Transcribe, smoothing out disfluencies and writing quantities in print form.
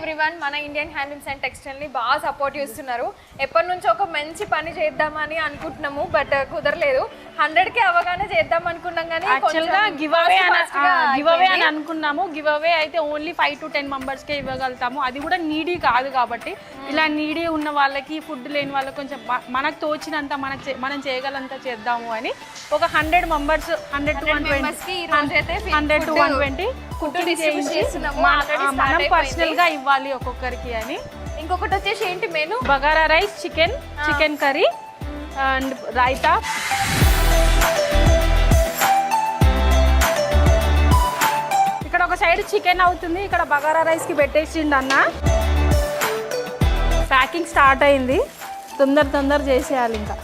Everyone, మన Indian handlooms and textile ని బాగా సపోర్ట్ చేస్తున్నారు. ఎప్పటి నుంచో ఒక మంచి పని చేద్దామని అనుకుంటున్నాము, బట్ కుదరలేదు. 100K అవగానే చేద్దాం అనుకున్నాం కానీ యాక్చువల్గా గివ్ అవే అని అనుకున్నాము. గివ్ అవే అయితే ఓన్లీ 5 to 10 మెంబర్స్కే ఇవ్వగలుగుతాము. అది కూడా నీడీ కాదు కాబట్టి, ఇలా నీడీ ఉన్న వాళ్ళకి, ఫుడ్ లేని వాళ్ళకి కొంచెం మనకు తోచినంత మనం చేయగలంత చేద్దాము అని ఒక 100 మెంబర్స్ 100 to 120 కుకింగ్ చేస్తున్నాము. మనం పర్సనల్ గా ఇవ్వాలి ఒక్కొక్కరికి అని. ఇంకొకటి వచ్చేసి ఏంటి menu, bagara rice, chicken curry and raita. ఇక్కడ ఒక సైడ్ చికెన్ అవుతుంది, ఇక్కడ బగారా రైస్ కి పెట్టేసిండు అన్న. ప్యాకింగ్ స్టార్ట్ అయింది, తొందర చేసేయాలి ఇంకా.